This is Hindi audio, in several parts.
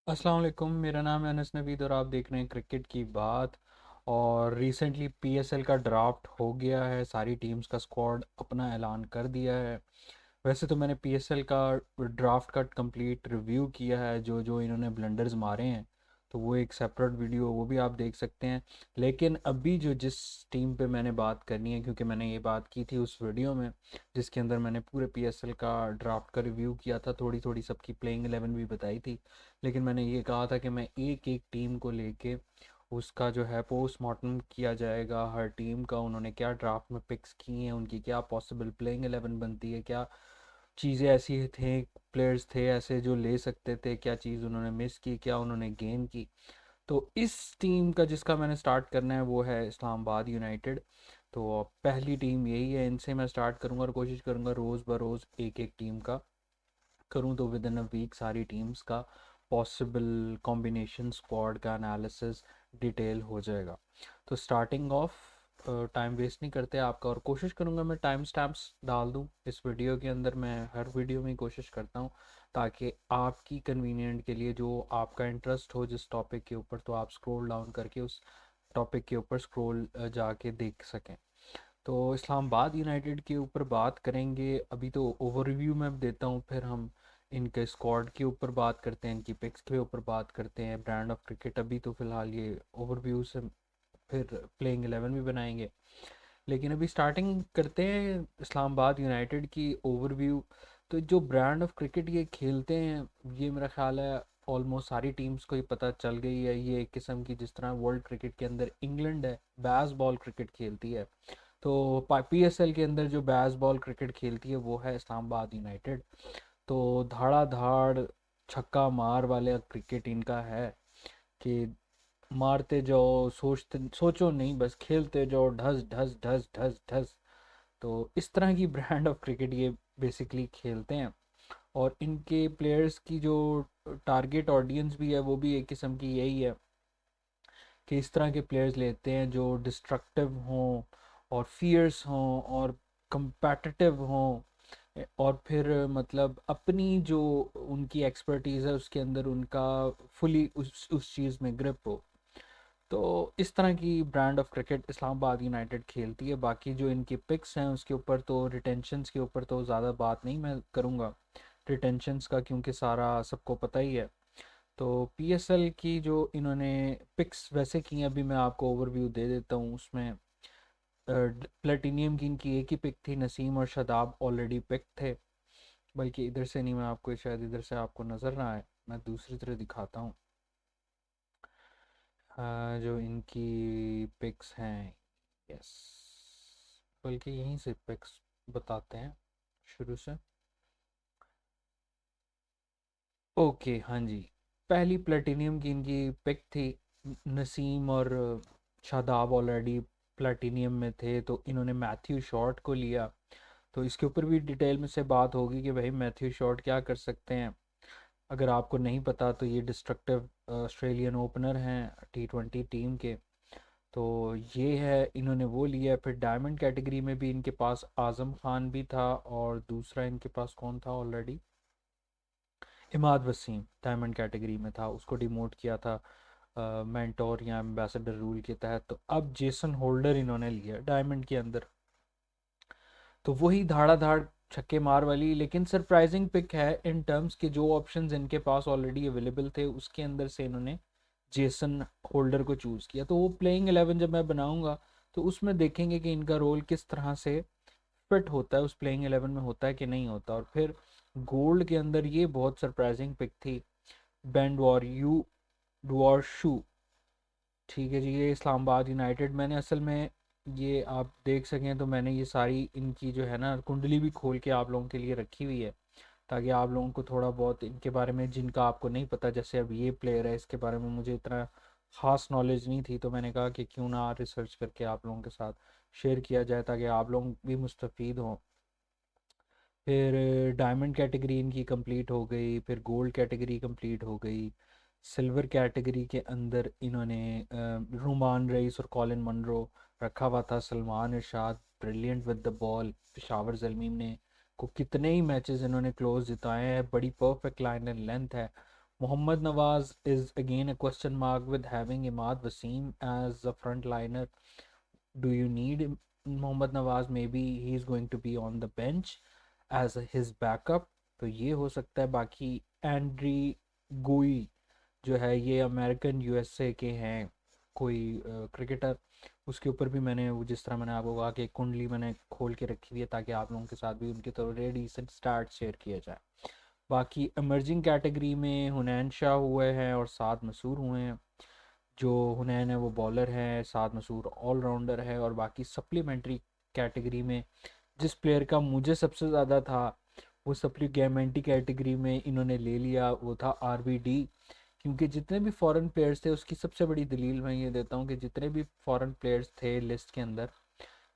अस्सलाम वालेकुम। मेरा नाम है अनस नवीद और आप देख रहे हैं क्रिकेट की बात। और रिसेंटली पीएसएल का ड्राफ्ट हो गया है, सारी टीम्स का स्क्वाड अपना ऐलान कर दिया है। वैसे तो मैंने पीएसएल का ड्राफ्ट का कंप्लीट रिव्यू किया है, जो जो इन्होंने ब्लंडर्स मारे हैं, तो वो एक सेपरेट वीडियो वो भी आप देख सकते हैं। लेकिन अभी जो जिस टीम पे मैंने बात करनी है, क्योंकि मैंने ये बात की थी उस वीडियो में जिसके अंदर मैंने पूरे पीएसएल का ड्राफ्ट का रिव्यू किया था, थोड़ी थोड़ी सबकी प्लेइंग 11 भी बताई थी। लेकिन मैंने ये कहा था कि मैं एक एक टीम को लेके उसका जो है पोस्टमार्टम किया जाएगा, हर टीम का उन्होंने क्या ड्राफ्ट में पिक्स की हैं, उनकी क्या पॉसिबल प्लेइंग 11 बनती है, क्या चीज़ें ऐसी थे, प्लेयर्स थे ऐसे जो ले सकते थे, क्या चीज़ उन्होंने मिस की, क्या उन्होंने गेन की। तो इस टीम का जिसका मैंने स्टार्ट करना है वो है इस्लामाबाद यूनाइटेड। तो पहली टीम यही है, इनसे मैं स्टार्ट करूंगा और कोशिश करूंगा रोज़ बरोज़ एक एक टीम का करूँ, तो विद इन अ वीक सारी टीम्स का पॉसिबल कॉम्बिनेशन स्क्वाड का एनालिसिस डिटेल हो जाएगा। तो स्टार्टिंग ऑफ टाइम वेस्ट नहीं करते आपका, और कोशिश करूँगा मैं टाइम स्टैम्प्स डाल दूँ इस वीडियो के अंदर। मैं हर वीडियो में कोशिश करता हूँ ताकि आपकी कन्वीनियंट के लिए जो आपका इंटरेस्ट हो जिस टॉपिक के ऊपर, तो आप स्क्रॉल डाउन करके उस टॉपिक के ऊपर स्क्रॉल जाके देख सकें। तो इस्लामाबाद यूनाइटेड के ऊपर बात करेंगे। अभी तो ओवरव्यू में देता हूँ, फिर हम इनके स्क्वाड के ऊपर बात करते हैं, इनकी पिक्स के ऊपर बात करते हैं, ब्रांड ऑफ क्रिकेट। अभी तो फ़िलहाल ये ओवरव्यू से फिर प्लेइंग 11 भी बनाएंगे। लेकिन अभी स्टार्टिंग करते हैं इस्लामाबाद यूनाइटेड की ओवरव्यू। तो जो ब्रांड ऑफ क्रिकेट ये खेलते हैं, ये मेरा ख्याल है ऑलमोस्ट सारी टीम्स को ही पता चल गई है। ये एक किस्म की, जिस तरह वर्ल्ड क्रिकेट के अंदर इंग्लैंड है बैस बॉल क्रिकेट खेलती है, तो पीएसएल के अंदर जो बैस बॉल क्रिकेट खेलती है वो है इस्लामाबाद यूनाइटेड। तो धाड़ाधाड़ छक्का मार वाले क्रिकेट इनका है कि मारते जाओ, सोचो नहीं, बस खेलते जाओ, ढस ढस ढस ढस ढस। तो इस तरह की ब्रांड ऑफ क्रिकेट ये बेसिकली खेलते हैं। और इनके प्लेयर्स की जो टारगेट ऑडियंस भी है वो भी एक किस्म की यही है कि इस तरह के प्लेयर्स लेते हैं जो डिस्ट्रक्टिव हों और फियर्स हों और competitive हों, और फिर मतलब अपनी जो उनकी एक्सपर्टीज़ है उसके अंदर उनका फुली उस चीज़ में ग्रिप हो। तो इस तरह की brand of cricket Islamabad United खेलती है। बाकी जो इनकी पिक्स हैं उसके ऊपर तो, रिटेंशंस के ऊपर तो ज़्यादा बात नहीं मैं करूँगा रिटेंशंस का, क्योंकि सारा सबको पता ही है। तो पीएसएल की जो इन्होंने पिक्स वैसे की हैं, अभी मैं आपको ओवरव्यू दे देता हूँ। उसमें प्लेटिनियम की इनकी एक ही पिक थी, नसीम और शादाब ऑलरेडी पिक थे। बल्कि इधर से नहीं, मैं आपको शायद इधर से आपको नज़र ना आए, मैं दूसरी तरह दिखाता हूँ। जो इनकी पिक्स हैं, यस, बल्कि यहीं से पिक्स बताते हैं शुरू से। ओके, हाँ जी। पहली प्लेटिनियम की इनकी पिक थी। नसीम और शादाब ऑलरेडी प्लेटिनियम में थे, तो इन्होंने मैथ्यू शॉर्ट को लिया। तो इसके ऊपर भी डिटेल में से बात होगी कि भाई मैथ्यू शॉर्ट क्या कर सकते हैं। अगर आपको नहीं पता तो ये डिस्ट्रक्टिव ऑस्ट्रेलियन ओपनर हैं T20 टीम के। तो ये है, इन्होंने वो लिया। फिर डायमंड कैटेगरी में भी इनके पास आज़म खान भी था, और दूसरा इनके पास कौन था already, Imad Wasim diamond category में था, उसको डिमोट किया था मेंटोर या एम्बेसडर रूल के तहत। तो अब जेसन होल्डर इन्होंने लिया डायमंड के अंदर। तो वही धाड़ाधाड़ छक्के मार वाली, लेकिन सरप्राइजिंग पिक है इन टर्म्स के जो ऑप्शंस इनके पास ऑलरेडी अवेलेबल थे उसके अंदर से इन्होंने जेसन होल्डर को चूज़ किया। तो वो प्लेइंग 11 जब मैं बनाऊंगा तो उसमें देखेंगे कि इनका रोल किस तरह से फिट होता है, उस प्लेइंग 11 में होता है कि नहीं होता। और फिर गोल्ड के अंदर ये बहुत सरप्राइजिंग पिक थी, बेन डुआर शू। ठीक है जी, ये इस्लामाबाद यूनाइटेड, मैंने असल में ये आप देख सकें तो मैंने ये सारी इनकी जो है ना कुंडली भी खोल के आप लोगों के लिए रखी हुई है, ताकि आप लोगों को थोड़ा बहुत इनके बारे में, जिनका आपको नहीं पता, जैसे अब ये प्लेयर है इसके बारे में मुझे इतना ख़ास नॉलेज नहीं थी, तो मैंने कहा कि क्यों ना रिसर्च करके आप लोगों के साथ शेयर किया जाए ताकि आप लोग भी मुस्तफ़ीद हों। फिर डायमंड कैटेगरी इनकी कंप्लीट हो गई, फिर गोल्ड कैटेगरी कंप्लीट हो गई। सिल्वर कैटेगरी के अंदर इन्होंने रुमान रईस और कॉलिन मनरो रखा हुआ था। Salman Irshad brilliant with the ball, Peshawar Zalmi ने को कितने ही मैचेस इन्होंने क्लोज जिताए हैं, बड़ी परफेक्ट लाइन एंड लेंथ है। Mohammad Nawaz is again a question mark with having Imad Wasim as a frontliner. Do you need Mohammad Nawaz? Maybe he is going to be on the bench as his backup. तो ये हो सकता है. बाकी एंड्री गुई जो है ये अमेरिकन यूएसए के हैं कोई क्रिकेटर. उसके ऊपर भी मैंने वो जिस तरह मैंने आपको कहा कि एक कुंडली मैंने खोल के रखी हुई है ताकि आप लोगों के साथ भी उनके थोड़े रिसेंट स्टार्ट शेयर किया जाए. बाकी इमर्जिंग कैटेगरी में हुनैन शाह हुए हैं और साद मसूर हुए हैं. जो हुनैन है वो बॉलर है, साद मसूर ऑलराउंडर है. और बाकी सप्लीमेंट्री कैटेगरी में जिस प्लेयर का मुझे सबसे ज़्यादा था वो सप्लीमेंट्री कैटेगरी में इन्होंने ले लिया, वो था आरबीडी. क्योंकि जितने भी फॉरेन प्लेयर्स थे उसकी सबसे बड़ी दलील मैं ये देता हूँ कि जितने भी फॉरेन प्लेयर्स थे लिस्ट के अंदर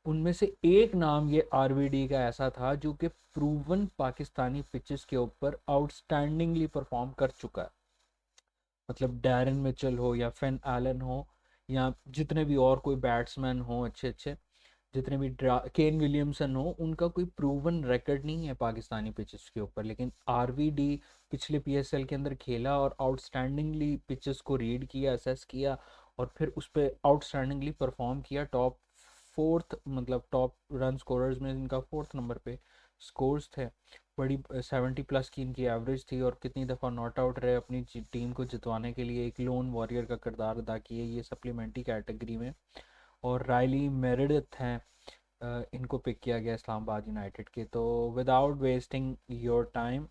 उनमें से एक नाम ये आरवीडी का ऐसा था जो कि प्रूवन पाकिस्तानी पिचेस के ऊपर आउटस्टैंडिंगली परफॉर्म कर चुका है. मतलब डैरन मिचेल हो या फेन एलन हो या जितने भी और कोई बैट्समैन हो अच्छे अच्छे, जितने भी केन विलियमसन हो, उनका कोई प्रूवन रिकॉर्ड नहीं है पाकिस्तानी पिचेस के ऊपर. लेकिन आरवीडी पिछले पीएसएल के अंदर खेला और आउटस्टैंडिंगली पिचेस को रीड किया, असेस किया और फिर उस पर आउटस्टैंडिंगली परफॉर्म किया. टॉप फोर्थ मतलब टॉप रन स्कोरर्स में इनका फोर्थ नंबर पे स्कोर्स थे. बड़ी 70+ की इनकी एवरेज थी और कितनी दफ़ा नॉट आउट रहे अपनी टीम को जितवाने के लिए. एक लोन वॉरियर का किरदार अदा किए ये सप्लीमेंट्री कैटेगरी में. और रायली मेरेडिथ हैं, इनको पिक किया गया इस्लामाबाद यूनाइटेड के. तो विदाउट वेस्टिंग योर टाइम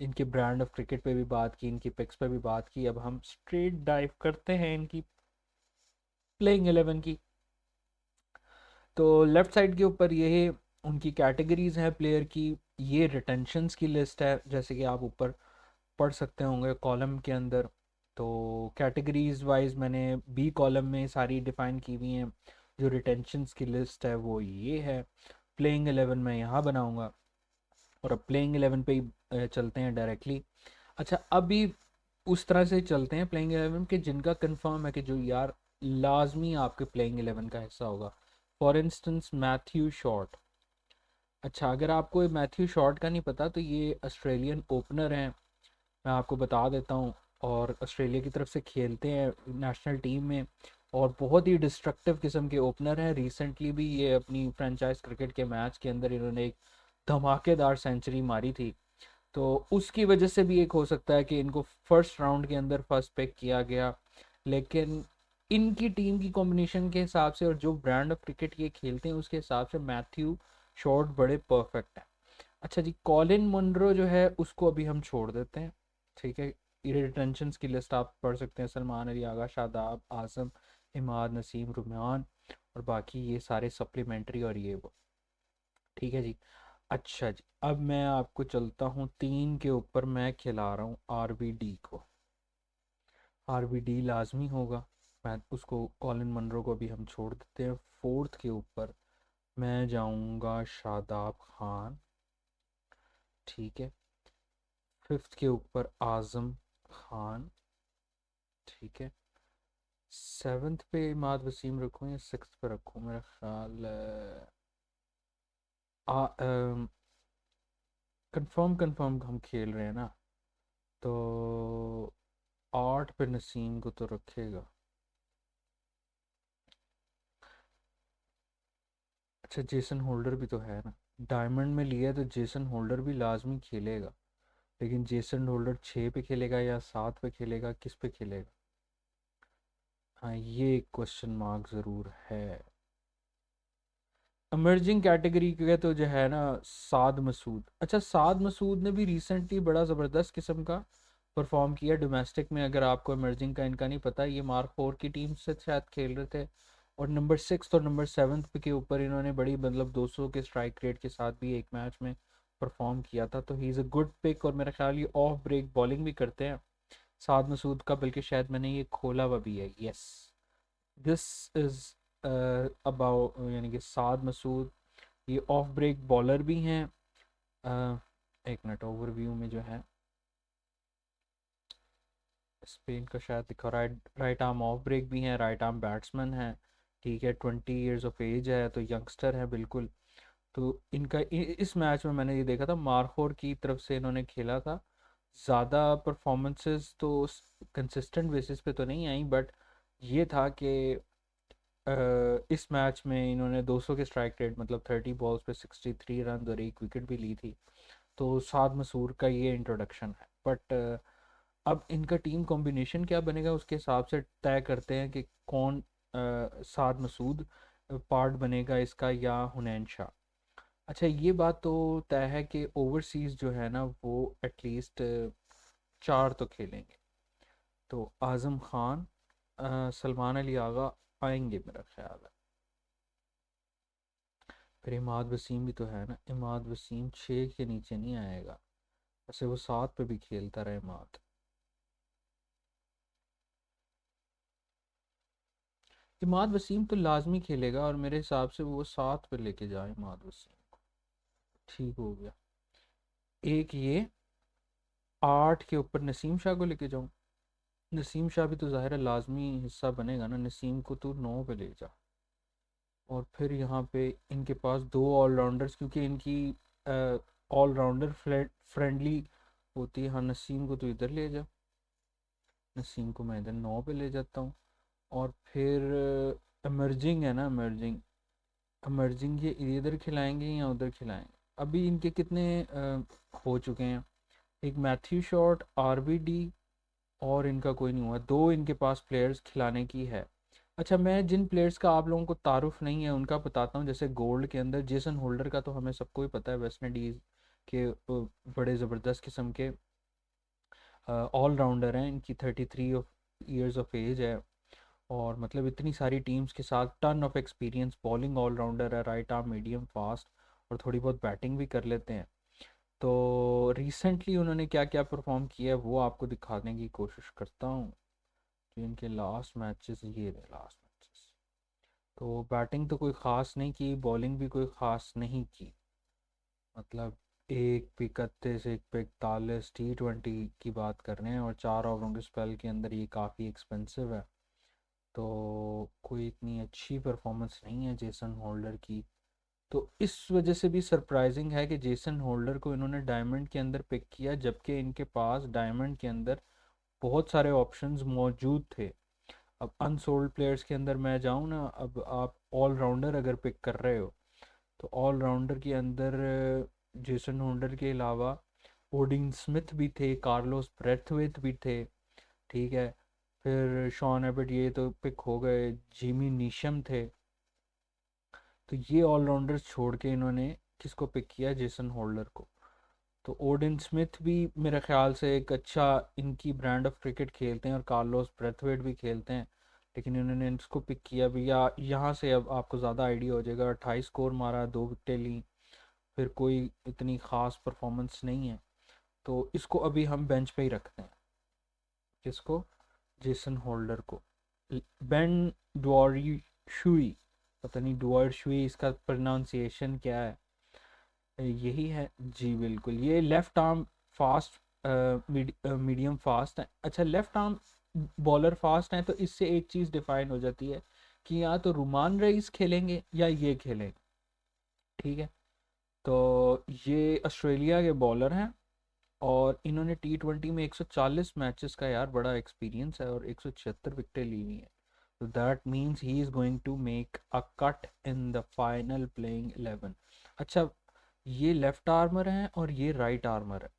इनके ब्रांड ऑफ क्रिकेट पे भी बात की, इनकी पिक्स पे भी बात की. अब हम स्ट्रेट डाइव करते हैं इनकी प्लेइंग 11 की. तो लेफ़्ट साइड के ऊपर ये उनकी कैटेगरीज हैं प्लेयर की. ये रिटेंशंस की लिस्ट है जैसे कि आप ऊपर पढ़ सकते होंगे कॉलम के अंदर. तो कैटेगरीज वाइज मैंने बी कॉलम में सारी डिफ़ाइन की हुई हैं. जो रिटेंशंस की लिस्ट है वो ये है. प्लेइंग 11 मैं यहाँ बनाऊँगा और अब प्लेइंग 11 पे ही चलते हैं डायरेक्टली. अच्छा अभी उस तरह से चलते हैं प्लेइंग 11 के जिनका कंफर्म है कि जो यार लाजमी आपके प्लेइंग 11 का हिस्सा होगा. For instance Matthew short. अच्छा अगर आपको मैथ्यू शॉर्ट का नहीं पता तो ये ऑस्ट्रेलियन ओपनर हैं, मैं आपको बता देता हूँ. और ऑस्ट्रेलिया की तरफ से खेलते हैं नेशनल टीम में और बहुत ही डिस्ट्रक्टिव किस्म के ओपनर हैं. रिसेंटली भी ये अपनी फ्रेंचाइज क्रिकेट के मैच के अंदर इन्होंने एक धमाकेदार सेंचुरी मारी थी. तो उसकी वजह से भी एक हो सकता है कि इनको फर्स्ट राउंड के अंदर फर्स्ट पिक किया गया. लेकिन इनकी टीम की कॉम्बिनेशन के हिसाब से और जो ब्रांड ऑफ क्रिकेट ये खेलते हैं उसके हिसाब से मैथ्यू शॉर्ट बड़े परफेक्ट हैं. अच्छा जी कॉलिन मुनरो जो है उसको अभी हम छोड़ देते हैं. ठीक है, रिटेंशन की लिस्ट आप पढ़ सकते हैं. सलमान अली, आगा, शादाब, आजम, इमाद, नसीम, रुमान और बाकी ये सारे सप्लीमेंट्री और ये वो. ठीक है जी. अच्छा जी अब मैं आपको चलता हूँ 3 के ऊपर. मैं खिला रहा हूँ आरबीडी को. आरबीडी लाजमी होगा. मैं उसको कॉलिन मनरो को भी हम छोड़ देते हैं. फोर्थ के ऊपर मैं जाऊँगा शादाब खान. ठीक है. फिफ्थ के ऊपर आज़म खान. ठीक है. सेवन्थ पे इमाद वसीम रखूँ या सिक्स पे रखूँ? मेरा ख्याल कंफर्म कंफर्म हम खेल रहे हैं ना, तो 8 पे नसीम को तो रखेगा. अच्छा जेसन होल्डर भी तो है ना, डायमंड में लिया है तो जेसन होल्डर भी लाजमी खेलेगा. लेकिन जेसन होल्डर 6 पे खेलेगा या 7 पे खेलेगा, किस पे खेलेगा? हाँ ये क्वेश्चन मार्क ज़रूर है. इमर्जिंग कैटेगरी के तो जो है ना साद मसूद. अच्छा साद मसूद ने भी रिसेंटली बड़ा ज़बरदस्त किस्म का परफॉर्म किया डोमेस्टिक में. अगर आपको इमर्जिंग का इनका नहीं पता, ये मार्क 4 की टीम से शायद खेल रहे थे और नंबर 6 और नंबर 7 के ऊपर इन्होंने बड़ी मतलब 200 के स्ट्राइक रेट के साथ भी एक मैच में परफॉर्म किया था. तो he is a good pick और मेरा ख्याल ये ऑफ ब्रेक बॉलिंग भी करते हैं साद मसूद का. बल्कि शायद मैंने ये खोला हुआ भी है. यस दिस इज़ अबाउट यानी कि साद मसूद ये ऑफ ब्रेक बॉलर भी हैं. एक मिनट ओवरव्यू में जो है स्पेन का शायद दिखा राइट आर्म ऑफ ब्रेक भी हैं, राइट आर्म बैट्समैन हैं. ठीक है 20 ईयर्स ऑफ एज है तो यंगस्टर है बिल्कुल. तो इनका इस मैच में मैंने ये देखा था मारखोर की तरफ से इन्होंने खेला था. ज़्यादा परफॉर्मेंसेस तो कंसिस्टेंट बेसिस पे तो नहीं आई, बट ये था कि इस मैच में इन्होंने 200 के स्ट्राइक रेट, मतलब 30 बॉल्स पे 63 रन और एक विकेट भी ली थी। तो साद मसूर का ये इंट्रोडक्शन है, बट अब इनका टीम कॉम्बिनेशन क्या बनेगा उसके हिसाब से तय करते हैं कि कौन साद मसूद पार्ट बनेगा इसका या हुनैन शाह। अच्छा, ये बात तो तय है कि ओवरसीज़ जो है ना वो एटलीस्ट 4 तो खेलेंगे। तो आज़म खान, सलमान अली आगा आएंगे मेरा ख्याल है। फिर इमाद वसीम भी तो है ना, इमाद वसीम 6 के नीचे नहीं आएगा। वैसे वो 7 पे भी खेलता रहे इमाद। इमाद वसीम तो लाजमी खेलेगा और मेरे हिसाब से वो 7 पे लेके जाए इमाद वसीम को। ठीक हो गया। एक ये 8 के ऊपर नसीम शाह को लेके जाऊं। नसीम शाह भी तो ज़ाहिर है लाजमी हिस्सा बनेगा ना, नसीम को तो 9 पे ले जा। और फिर यहाँ पे इनके पास दो ऑलराउंडर्स, क्योंकि इनकी ऑलराउंडर फ्रेंडली होती है। हाँ, नसीम को तो इधर ले जा, नसीम को मैं इधर 9 पे ले जाता हूँ। और फिर इमर्जिंग है ना, इमर्जिंग, इमर्जिंग ये इधर खिलाएंगे या उधर खिलाएंगे। अभी इनके कितने हो चुके हैं, एक मैथ्यू शॉट, आरबीडी, और इनका कोई नहीं हुआ। दो इनके पास प्लेयर्स खिलाने की है। अच्छा, मैं जिन प्लेयर्स का आप लोगों को तारुफ नहीं है उनका बताता हूँ। जैसे गोल्ड के अंदर जेसन होल्डर का तो हमें सबको ही पता है, वेस्ट इंडीज़ के बड़े ज़बरदस्त किस्म के ऑलराउंडर हैं। इनकी 33 ऑफ ईयर्स ऑफ एज है, और मतलब इतनी सारी टीम्स के साथ ton of experience. Bowling allrounder है, राइट आर्म मीडियम फास्ट, और थोड़ी बहुत बैटिंग भी कर लेते हैं। तो रिसेंटली उन्होंने क्या क्या परफॉर्म किया है वो आपको दिखाने की कोशिश करता हूँ। जो इनके लास्ट मैचेस ये रहे, लास्ट मैचेस। तो बैटिंग तो कोई ख़ास नहीं की, बॉलिंग भी कोई ख़ास नहीं की। मतलब एक पे 31, एक पे 41 T20 की बात कर रहे हैं, और 4 ओवरों के स्पेल के अंदर ये काफ़ी एक्सपेंसिव है। तो कोई इतनी अच्छी परफॉर्मेंस नहीं है जेसन होल्डर की। तो इस वजह से भी सरप्राइजिंग है कि जेसन होल्डर को इन्होंने डायमंड के अंदर पिक किया, जबकि इनके पास डायमंड के अंदर बहुत सारे ऑप्शंस मौजूद थे। अब अनसोल्ड प्लेयर्स के अंदर मैं जाऊँ ना, अब आप ऑलराउंडर अगर पिक कर रहे हो तो ऑलराउंडर के अंदर जेसन होल्डर के अलावा ओडिन स्मिथ भी थे, कार्लोस ब्रेथवेट भी थे। ठीक है, फिर शॉन एबट ये तो पिक हो गए, जिमी नीशम थे। तो ये ऑलराउंडर्स छोड़ के इन्होंने किसको पिक किया, जेसन होल्डर को। तो ओडिन स्मिथ भी मेरे ख्याल से एक अच्छा इनकी ब्रांड ऑफ क्रिकेट खेलते हैं, और कार्लोस ब्रेथवेट भी खेलते हैं। लेकिन इन्होंने इसको पिक किया भी, या यहाँ से अब आपको ज़्यादा आइडिया हो जाएगा। 28 स्कोर मारा, 2 विकेटें ली, फिर कोई इतनी ख़ास परफॉर्मेंस नहीं है। तो इसको अभी हम बेंच पे ही रखते हैं। किसको, जेसन होल्डर को। बेन डुआरी शुई, पता नहीं डुआर शुई इसका प्रोनाउंसिएशन क्या है। यही है जी, बिल्कुल। ये left arm fast, medium fast है। अच्छा, लेफ्ट आर्म बॉलर फास्ट है, तो इससे एक चीज़ डिफाइन हो जाती है कि या तो रुमान रईस खेलेंगे या ये खेलेंगे। ठीक है, तो ये ऑस्ट्रेलिया के बॉलर हैं, और इन्होंने T20 में 140 मैचेस का यार बड़ा एक्सपीरियंस है, और 176 विकेटें ली हुई हैं। तो that means he is going to make a cut in the final playing 11। अच्छा, ये लेफ्ट आर्मर हैं और ये राइट आर्मर है।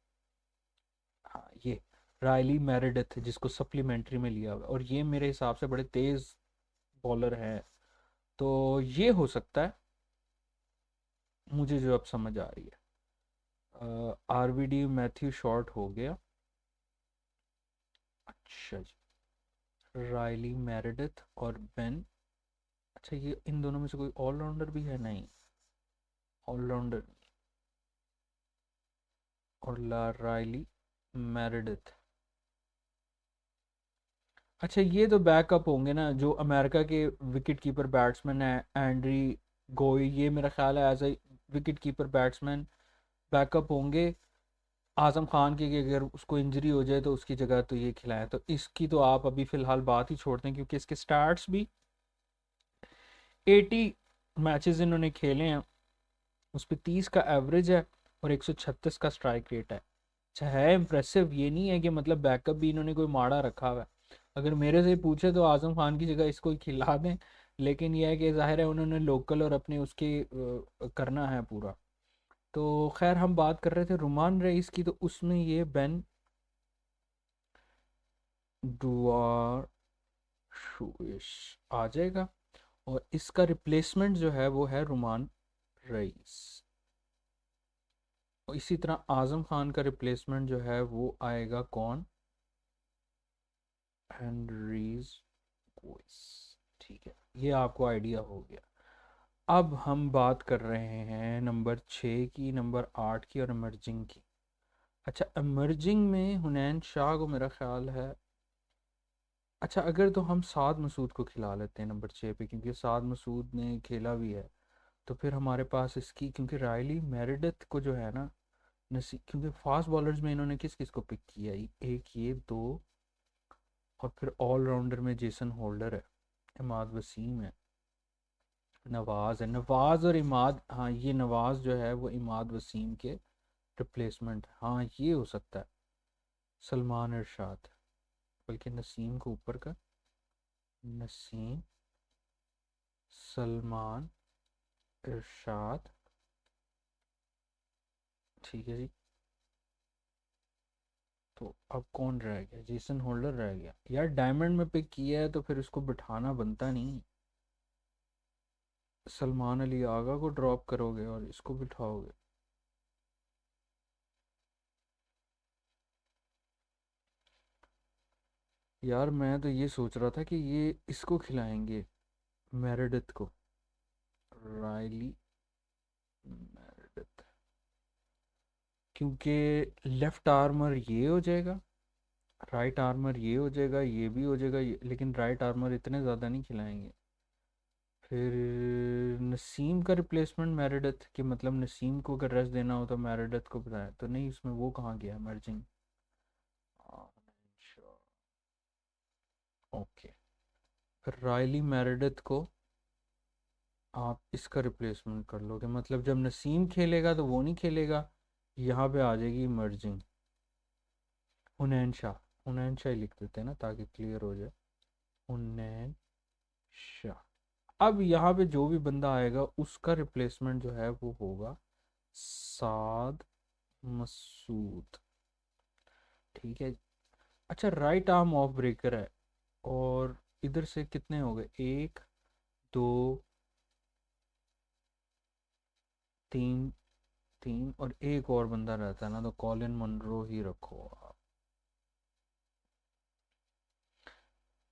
हाँ, ये रायली मेरेडिथ जिसको सप्लीमेंट्री में लिया हुआ है, और ये मेरे हिसाब से बड़े तेज बॉलर हैं। तो ये हो सकता है, मुझे जो अब समझ आ रही है। आरवीडी मैथ्यू शॉर्ट हो गया। अच्छा जी, रायली मेरेडिथ और बेन। अच्छा, ये इन दोनों में से कोई ऑलराउंडर भी है? नहीं, ऑलराउंडर और ला रायली मेरेडिथ। अच्छा, ये तो बैकअप होंगे ना, जो अमेरिका के विकेट कीपर बैट्समैन है एंड्री गोई, ये मेरा ख्याल है as a wicket keeper batsman backup होंगे आजम खान की, कि अगर उसको इंजरी हो जाए तो उसकी जगह तो ये खिलाएं। तो इसकी तो आप अभी फ़िलहाल बात ही छोड़ते हैं, क्योंकि इसके स्टार्ट्स भी 80 मैचेस इन्होंने खेले हैं, उस पर 30 का एवरेज है और 136 का स्ट्राइक रेट है। अच्छा है इम्प्रेसिव, ये नहीं है कि मतलब बैकअप भी इन्होंने कोई माड़ा रखा हुआ है। अगर मेरे से पूछे तो आजम खान की जगह इसको ही खिला दें, लेकिन यह है कि ज़ाहिर है उन्होंने लोकल और अपने उसके करना है पूरा। तो खैर हम बात कर रहे थे रुमान रईस की, तो उसमें ये बेन दुआशुइश आ जाएगा, और इसका रिप्लेसमेंट जो है वो है रुमान रईस। और इसी तरह आजम खान का रिप्लेसमेंट जो है वो आएगा कौन, हेनरीज वॉइस। ठीक है, ये आपको आइडिया हो गया। अब हम बात कर रहे हैं नंबर 6 की, नंबर 8 की और इमर्जिंग की। अच्छा, इमर्जिंग में हुनैन शाह को मेरा ख्याल है, अच्छा अगर तो हम साद मसूद को खिला लेते हैं नंबर 6 पे, क्योंकि साद मसूद ने खेला भी है। तो फिर हमारे पास इसकी, क्योंकि रायली मेरेडिथ को जो है ना, नसी क्योंकि फास्ट बॉलर्स में इन्होंने किस किस को पिक किया, एक ये दो, और फिर ऑलराउंडर में जेसन होल्डर है, इमाद वसीम है, नवाज है, नवाज और इमाद, हाँ ये नवाज जो है वो इमाद वसीम के रिप्लेसमेंट, हाँ ये हो सकता है। सलमान इरशाद, बल्कि नसीम को ऊपर का, नसीम, सलमान, इरशाद, ठीक है जी। तो अब कौन रह गया, जेसन होल्डर रह गया यार, डायमंड में पिक किया है तो फिर उसको बिठाना बनता नहीं। सलमान अली आगा को ड्रॉप करोगे और इसको बिठाओगे। यार मैं तो ये सोच रहा था कि ये इसको खिलाएंगे, मेरेडिथ को, रायली मेरेडिथ, क्योंकि लेफ्ट आर्मर ये हो जाएगा, राइट आर्मर ये हो जाएगा, ये भी हो जाएगा लेकिन राइट आर्मर इतने ज़्यादा नहीं खिलाएंगे। फिर नसीम का रिप्लेसमेंट मेरेडिथ, कि मतलब नसीम को अगर रेस्ट देना हो तो मेरेडिथ को बताया तो नहीं, उसमें वो कहाँ गया मर्जिंग। ओके, फिर रायली मेरेडिथ को आप इसका रिप्लेसमेंट कर लोगे, मतलब जब नसीम खेलेगा तो वो नहीं खेलेगा, यहाँ पे आ जाएगी मर्जिंग, हुनैन शाह, हुनैन शाह ही लिख देते हैं ना ताकि क्लियर हो जाए, हुनैन शाह। अब यहाँ पे जो भी बंदा आएगा उसका रिप्लेसमेंट जो है वो होगा साद मसूद, ठीक है। अच्छा, राइट आर्म ऑफ ब्रेकर है, और इधर से कितने हो गए, एक, दो, तीन, तीन, और एक और बंदा रहता है ना, तो कॉलिन मनरो ही रखो आप।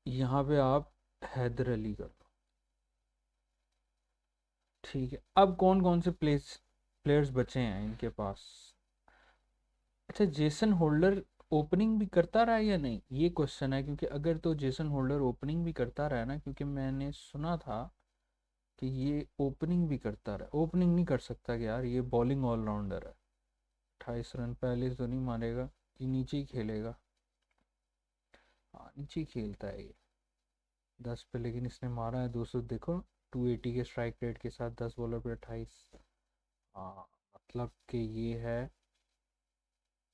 यहाँ पे आप हैदर अली कर लो, ठीक है। अब कौन कौन से प्लेयर्स बचे हैं इनके पास। अच्छा, जेसन होल्डर ओपनिंग भी करता रहा या नहीं, ये क्वेश्चन है, क्योंकि अगर तो जेसन होल्डर ओपनिंग भी करता रहा ना, क्योंकि मैंने सुना था कि ये ओपनिंग भी करता रहा, ओपनिंग नहीं कर सकता कि यार, ये बॉलिंग ऑलराउंडर है। 28 रन पहले तो नहीं मारेगा, ये नीचे ही खेलेगा, हाँ नीचे ही खेलता है ये। 10 पे लेकिन इसने मारा है 200, देखो 280 के स्ट्राइक रेट के साथ 10 बॉलर पे 28। हाँ, मतलब कि ये है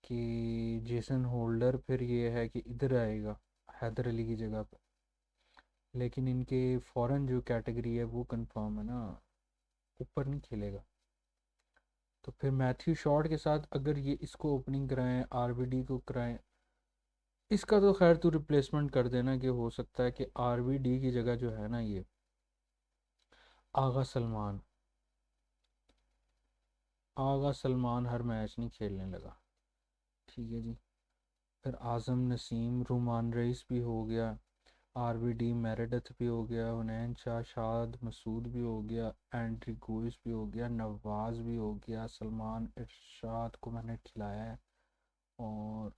कि जेसन होल्डर फिर ये है कि इधर आएगा हैदर अली की जगह पर, लेकिन इनके फॉरेन जो कैटेगरी है वो कंफर्म है ना, ऊपर नहीं खेलेगा। तो फिर मैथ्यू शॉर्ट के साथ अगर ये इसको ओपनिंग कराएं, आरबीडी को कराएं, इसका तो खैर तू रिप्लेसमेंट कर देना, कि हो सकता है कि आरबीडी की जगह जो है ना ये आगा सलमान, आगा सलमान हर मैच नहीं खेलने लगा, ठीक है जी। फिर आज़म नसीम, रुमान रईस भी हो गया, आरबीडी मेरेडिथ भी हो गया, हुनैन शाह, शाद मसूद भी हो गया, एंड्री गोइस भी हो गया, नवाज भी हो गया, सलमान इरशाद को मैंने खिलाया है, और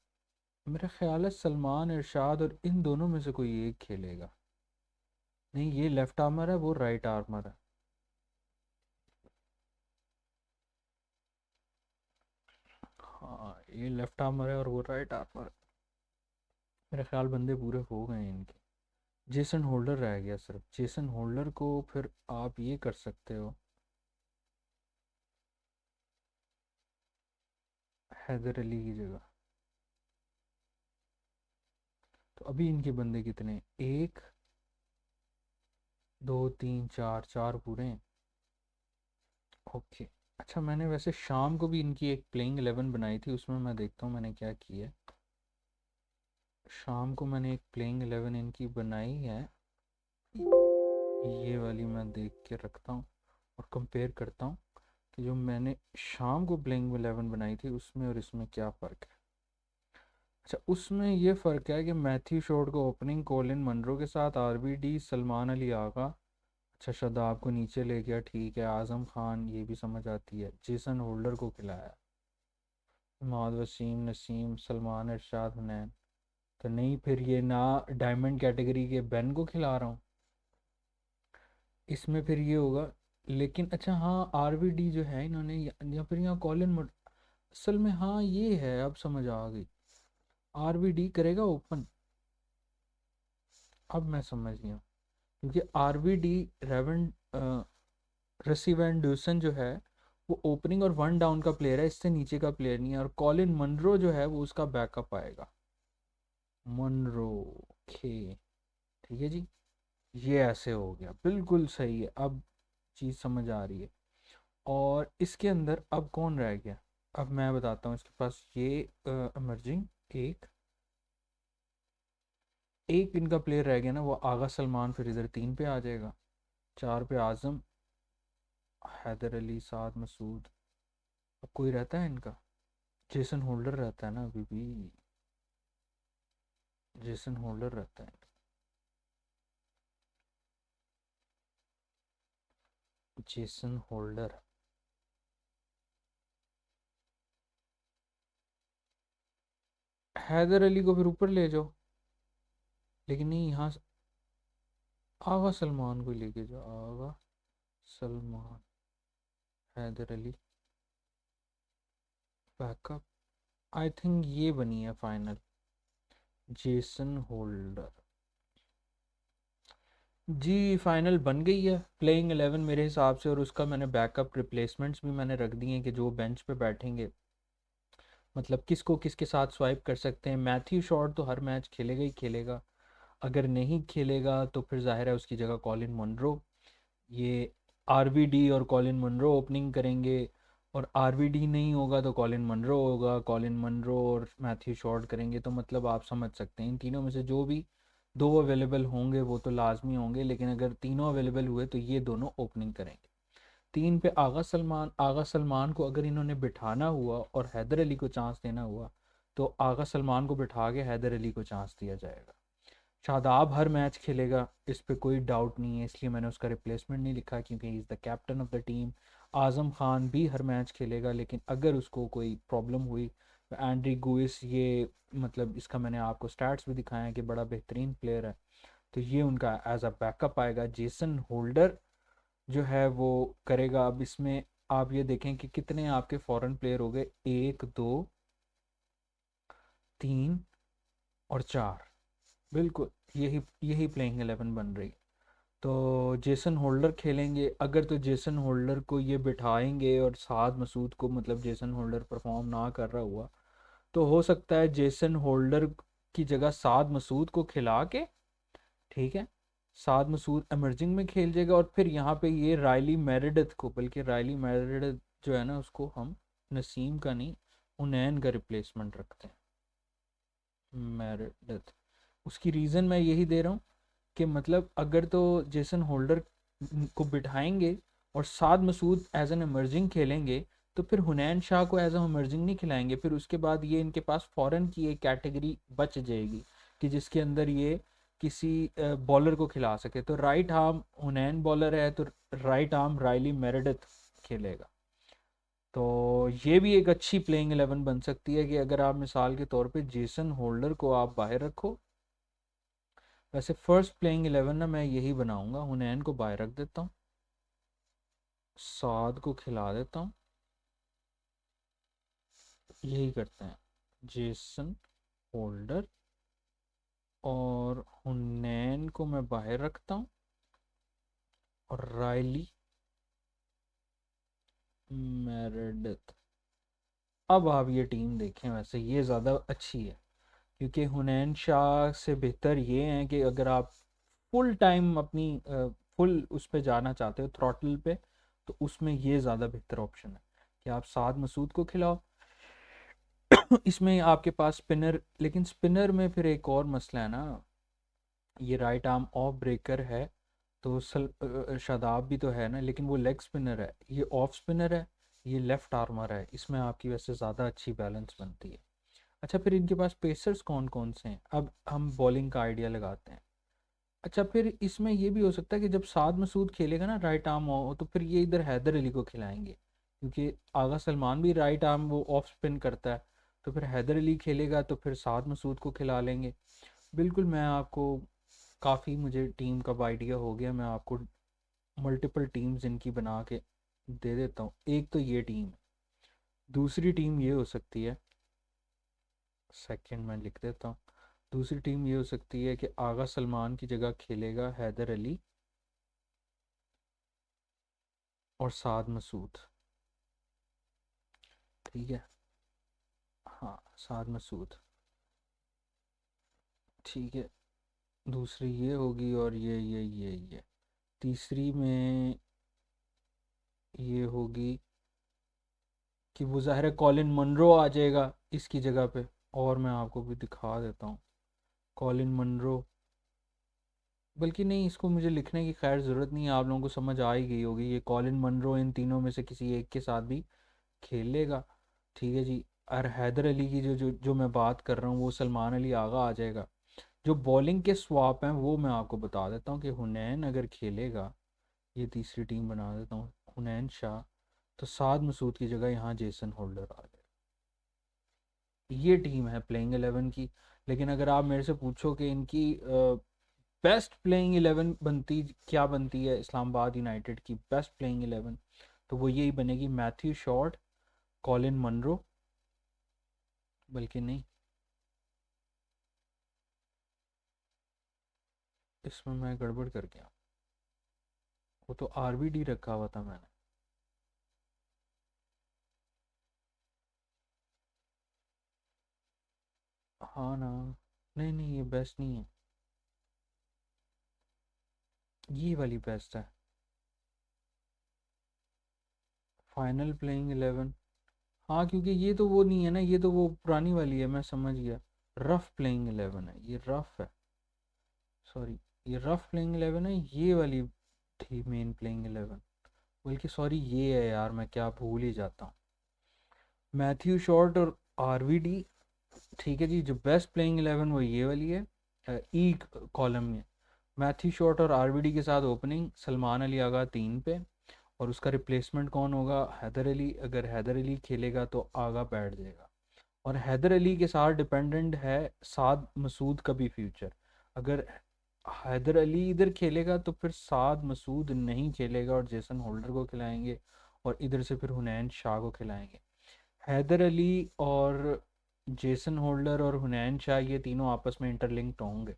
मेरा ख्याल है सलमान इरशाद और इन दोनों में से कोई एक खेलेगा। नहीं, ये लेफ्ट आर्मर है, वो राइट आर्मर है। हाँ, ये लेफ्ट आर्मर है और वो राइट आर्मर है। मेरे ख्याल बंदे पूरे हो गए हैं इनके। जेसन होल्डर रह गया सिर्फ, जेसन होल्डर को फिर आप ये कर सकते हो, हैदर अली की जगह। तो अभी इनके बंदे कितने, एक दो तीन चार, चार पूरे हैं। ओके। अच्छा, मैंने वैसे शाम को भी इनकी एक प्लेइंग 11 बनाई थी, उसमें मैं देखता हूँ मैंने क्या किया है। शाम को मैंने एक प्लेइंग 11 इनकी बनाई है, ये वाली मैं देख के रखता हूँ और कंपेयर करता हूँ कि जो मैंने शाम को प्लेइंग 11 बनाई थी उसमें और इसमें क्या फ़र्क है। अच्छा, उसमें ये फ़र्क है कि मैथ्यू शॉर्ट को ओपनिंग, कॉलिन मनरो के साथ, आरबीडी, सलमान अली आगा। अच्छा, शादाब को नीचे ले गया, ठीक है। आज़म खान, ये भी समझ आती है। जेसन होल्डर को खिलाया, इमाद वसीम, नसीम, सलमान, इरशाद, हुनैन। तो नहीं, फिर ये ना डायमंड कैटेगरी के बेन को खिला रहा हूँ, इसमें फिर ये होगा। लेकिन अच्छा हाँ, आरबीडी जो है इन्होंने या फिर यहाँ असल में हाँ ये है, अब समझ आ गई। आरबीडी करेगा ओपन, अब मैं समझ गया। क्योंकि आरबीडी रेवन रसी वैन ड्यूसन जो है वो ओपनिंग और वन डाउन का प्लेयर है, इससे नीचे का प्लेयर नहीं है। और कॉलिन मनरो जो है वो उसका बैकअप आएगा, मनरो। ओके, ठीक है जी। ये ऐसे हो गया, बिल्कुल सही है, अब चीज़ समझ आ रही है। और इसके अंदर अब कौन रह गया, अब मैं बताता हूँ। इसके पास ये इमर्जिंग एक एक इनका प्लेयर रह गया ना, वो आगा सलमान, फिर इधर तीन पे आ जाएगा। चार पे आजम, हैदर अली, साद मसूद। अब कोई रहता है इनका, जेसन होल्डर रहता है ना अभी भी, जेसन होल्डर रहता है। जेसन होल्डर, हैदर अली को फिर ऊपर ले जाओ, लेकिन नहीं यहाँ आगा सलमान को लेके जाओ। Agha Salman, Haider Ali backup. I think ये बनी है फाइनल, जेसन होल्डर। जी फाइनल बन गई है प्लेइंग 11 मेरे हिसाब से। और उसका मैंने बैकअप रिप्लेसमेंट्स भी मैंने रख दिए हैं कि जो बेंच पे बैठेंगे, मतलब किसको किसके साथ स्वाइप कर सकते हैं। मैथ्यू शॉर्ट तो हर मैच खेलेगा ही खेलेगा, अगर नहीं खेलेगा तो फिर जाहिर है उसकी जगह कॉलिन मुनरो। ये आरवीडी और कॉलिन मुनरो ओपनिंग करेंगे, और आरवीडी नहीं होगा तो कॉलिन मुनरो होगा, कॉलिन मुनरो और मैथ्यू शॉर्ट करेंगे। तो मतलब आप समझ सकते हैं इन तीनों में से जो भी दो अवेलेबल होंगे वो तो लाजमी होंगे, लेकिन अगर तीनों अवेलेबल हुए तो ये दोनों ओपनिंग करेंगे। तीन पे आगा सलमान, आगा सलमान को अगर इन्होंने बिठाना हुआ और हैदर अली को चांस देना हुआ तो आगा सलमान को बिठा के हैदर अली को चांस दिया जाएगा। शादाब हर मैच खेलेगा, इस पे कोई डाउट नहीं है, इसलिए मैंने उसका रिप्लेसमेंट नहीं लिखा क्योंकि he is the captain of the team. Azam Khan भी हर मैच खेलेगा, लेकिन अगर उसको कोई प्रॉब्लम हुई तो एंड्री गुइस, ये मतलब इसका मैंने आपको स्टैट्स भी दिखाया है कि बड़ा बेहतरीन प्लेयर है, तो ये उनका एज अ बैकअप आएगा। जेसन होल्डर जो है वो करेगा। अब इसमें आप ये देखें कि कितने आपके फॉरेन प्लेयर हो गए, एक दो तीन और चार, बिल्कुल यही यही प्लेइंग 11 बन रही। तो जेसन होल्डर खेलेंगे अगर, तो जेसन होल्डर को ये बिठाएंगे और साद मसूद को, मतलब जेसन होल्डर परफॉर्म ना कर रहा हुआ तो हो सकता है जेसन होल्डर की जगह साद मसूद को खिला के, ठीक है, साद मसूद एमर्जिंग में खेल जाएगा। और फिर यहाँ पे ये रायली मेरेडिथ को, बल्कि रायली मेरेडिथ जो है ना उसको हम नसीम का नहीं, उनैन का रिप्लेसमेंट रखते हैं, मेरेडिथ। उसकी रीज़न मैं यही दे रहा हूँ कि मतलब अगर तो जेसन होल्डर को बिठाएंगे और साद मसूद एज एन एमर्जिंग खेलेंगे तो फिर हुनैन शाह को एज ए एमर्जिंग नहीं खिलाएंगे। फिर उसके बाद ये इनके पास फॉरेन की एक कैटेगरी बच जाएगी कि जिसके अंदर ये किसी बॉलर को खिला सके। तो राइट आर्म हुनैन बॉलर है तो राइट आर्म रायली मेरेडिथ खेलेगा। तो ये भी एक अच्छी प्लेइंग 11 बन सकती है कि अगर आप मिसाल के तौर पे जेसन होल्डर को आप बाहर रखो। वैसे फर्स्ट प्लेइंग 11 ना मैं यही बनाऊंगा, हुनैन को बाहर रख देता हूँ, साद को खिला देता हूँ, यही करते हैं। जेसन होल्डर और हुनैन को मैं बाहर रखता हूँ, और रायली मेरेडिथ। अब आप ये टीम देखें, वैसे ये ज़्यादा अच्छी है क्योंकि हुनैन शाह से बेहतर ये है कि अगर आप फुल टाइम अपनी फुल उस पे जाना चाहते हो थ्रॉटल पे, तो उसमें ये ज़्यादा बेहतर ऑप्शन है कि आप साद मसूद को खिलाओ। इसमें आपके पास स्पिनर, लेकिन स्पिनर में फिर एक और मसला है ना, ये राइट आर्म ऑफ ब्रेकर है, तो शादाब भी तो है ना, लेकिन वो लेग स्पिनर है, ये ऑफ स्पिनर है, ये लेफ्ट आर्मर है, इसमें आपकी वैसे ज़्यादा अच्छी बैलेंस बनती है। अच्छा, फिर इनके पास पेसर्स कौन कौन से हैं, अब हम बॉलिंग का आइडिया लगाते हैं। अच्छा, फिर इसमें ये भी हो सकता है कि जब साद मसूद खेलेगा ना राइट आर्म हो, तो फिर ये इधर हैदर अली को खिलाएंगे, क्योंकि आगा सलमान भी राइट आर्म वो ऑफ स्पिन करता है, तो फिर हैदर अली खेलेगा तो फिर साद मसूद को खिला लेंगे। बिल्कुल, मैं आपको काफ़ी, मुझे टीम का आइडिया हो गया, मैं आपको मल्टीपल टीम्स इनकी बना के दे देता हूँ। एक तो ये टीम है, दूसरी टीम ये हो सकती है, सेकंड में लिख देता हूँ। दूसरी टीम ये हो सकती है कि आगा सलमान की जगह खेलेगा हैदर अली और साद मसूद। ठीक है, हाँ, साद मसूद। ठीक है, दूसरी ये होगी, और ये तीसरी में ये होगी कि वो ज़ाहिर है कॉलिन मनरो आ जाएगा इसकी जगह पे। और मैं आपको भी दिखा देता हूँ, कॉलिन मनरो, बल्कि नहीं, इसको मुझे लिखने की खैर ज़रूरत नहीं है, आप लोगों को समझ आ ही गई होगी। ये कॉलिन मनरो इन तीनों में से किसी एक के साथ भी खेलेगा। ठीक है जी। और हैदर अली की जो जो जो मैं बात कर रहा हूँ, वो सलमान अली आगा आ जाएगा। जो बॉलिंग के स्वाप हैं वो मैं आपको बता देता हूँ कि हुनैन अगर खेलेगा, ये तीसरी टीम बना देता हूँ, हुनैन शाह, तो साद मसूद की जगह यहाँ जेसन होल्डर आ जाएगा। ये टीम है प्लेइंग 11 की। लेकिन अगर आप मेरे से पूछो कि इनकी बेस्ट प्लेइंग 11 बनती क्या बनती है, इस्लामाबाद यूनाइटेड की बेस्ट प्लेइंग 11, तो वो यही बनेगी, मैथ्यू शॉर्ट, कॉलिन मनरो, बल्कि नहीं, इसमें मैं गड़बड़ कर गया, वो तो आरबीडी रखा हुआ था मैंने। हाँ ना, नहीं नहीं, ये बेस्ट नहीं है, ये वाली बेस्ट है, फाइनल प्लेइंग 11। हाँ, क्योंकि ये तो वो नहीं है ना, ये तो वो पुरानी वाली है, मैं समझ गया, रफ प्लेइंग 11 है, ये रफ है, सॉरी, ये रफ प्लेइंग 11 है, ये वाली थी मेन प्लेइंग 11, बल्कि सॉरी ये है यार, मैं क्या भूल ही जाता हूँ, मैथ्यू शॉर्ट और आरवीडी। ठीक है जी, जो बेस्ट प्लेइंग 11 वो ये वाली है, ई कॉलम में, मैथ्यू शॉर्ट और आरवीडी के साथ ओपनिंग, सलमान अली आगा 3 पे, और उसका रिप्लेसमेंट कौन होगा, हैदर अली। अगर हैदर अली खेलेगा तो आगा बैठ जाएगा, और हैदर अली के साथ डिपेंडेंट है साद मसूद का भी फ्यूचर। अगर हैदर अली इधर खेलेगा तो फिर साद मसूद नहीं खेलेगा और जेसन होल्डर को खिलाएंगे, और इधर से फिर हुनैन शाह को खिलाएंगे। हैदर अली और जेसन होल्डर और हुनैन शाह ये तीनों आपस में इंटरलिंक्ड होंगे।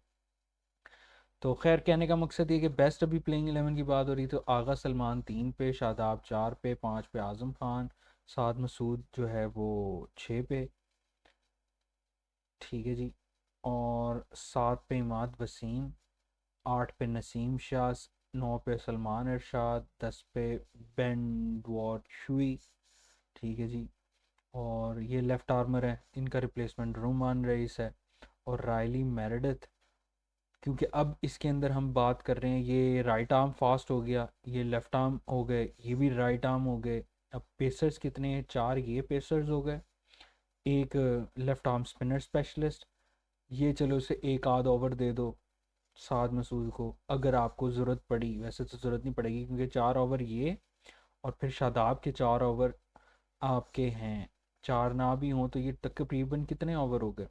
तो खैर, कहने का मकसद ये कि बेस्ट अभी प्लेइंग 11 की बात हो रही, तो आगा सलमान 3 पे, शादाब 4 पे, 5 पे आज़म खान, साद मसूद जो है वो 6 पे। ठीक है जी। और 7 पे इमाद वसीम, 8 पे नसीम शाह, 9 पे सलमान इरशाद, 10 पे बेन वॉट शुई। ठीक है जी। और ये लेफ़्ट आर्मर है, इनका रिप्लेसमेंट रोमान रईस है, और रायली मेरेडिथ। क्योंकि अब इसके अंदर हम बात कर रहे हैं, ये राइट आर्म फास्ट हो गया, ये लेफ़्ट आर्म हो गए, ये भी राइट आर्म हो गए। अब पेसर्स कितने हैं, 4 ये पेसर्स हो गए, एक लेफ़्ट आर्म स्पिनर स्पेशलिस्ट, ये चलो उसे एक आध ओवर दे दो साद मसूद को अगर आपको ज़रूरत पड़ी, वैसे तो ज़रूरत नहीं पड़ेगी क्योंकि 4 ओवर ये, और फिर शादाब के 4 ओवर आपके हैं, 4 ना भी हों तो ये तकरीबन कितने ओवर हो गए,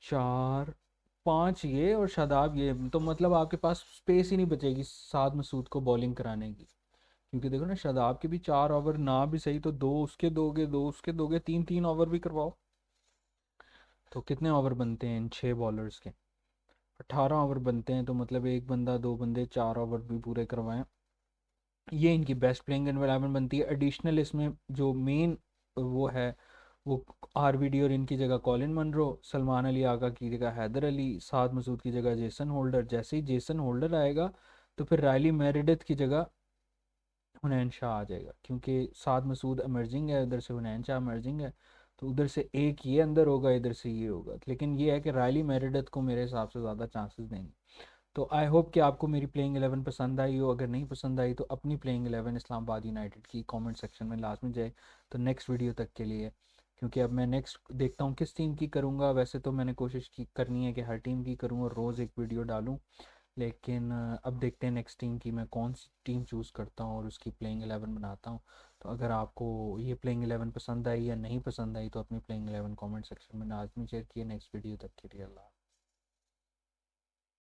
4, 5 ये और शादाब ये, तो मतलब आपके पास स्पेस ही नहीं बचेगी साद मसूद को बॉलिंग कराने की। क्योंकि देखो ना, शादाब के भी 4 ओवर ना भी सही तो दो उसके दोगे, दो उसके दोगे, 3 3 ओवर भी करवाओ, तो कितने ओवर बनते हैं इन 6 बॉलर्स के, 18 ओवर बनते हैं, तो मतलब एक बंदा, दो बंदे, 4 ओवर भी पूरे करवाएं। ये इनकी बेस्ट प्लेइंग एनवायरनमेंट बनती है। एडिशनल इसमें जो मेन वो है, वो आरबीडी और इनकी जगह कॉलिन मनरो, सलमान अली आगा की जगह हैदर अली, साद मसूद की जगह जेसन होल्डर। जैसे ही जेसन होल्डर आएगा तो फिर रायली मेरिडिथ की जगह हुनैन शाह आ जाएगा, क्योंकि साद मसूद एमर्जिंग है, उधर से हुनैन शाह एमर्जिंग है। तो उधर से एक ये अंदर होगा, इधर से ये होगा, लेकिन ये है कि रायली मेरिडिथ को मेरे हिसाब से ज़्यादा चांसेस देंगे। तो आई होप कि आपको मेरी प्लेइंग 11 पसंद आई हो। अगर नहीं पसंद आई तो अपनी प्लेइंग 11 इस्लामाबाद यूनाइटेड की कमेंट सेक्शन में लाजमी जाए। तो नेक्स्ट वीडियो तक के लिए, क्योंकि अब मैं नेक्स्ट देखता हूँ किस टीम की करूँगा। वैसे तो मैंने कोशिश की करनी है कि हर टीम की करूँ और रोज़ एक वीडियो डालूँ, लेकिन अब देखते हैं नेक्स्ट टीम की मैं कौन सी टीम चूज़ करता हूँ और उसकी प्लेइंग 11 बनाता हूँ। तो अगर आपको ये प्लेइंग 11 पसंद आई या नहीं पसंद आई तो अपनी प्लेइंग 11 कमेंट सेक्शन में लाजमी शेयर किए। नेक्स्ट वीडियो तक के लिए अल्लाह।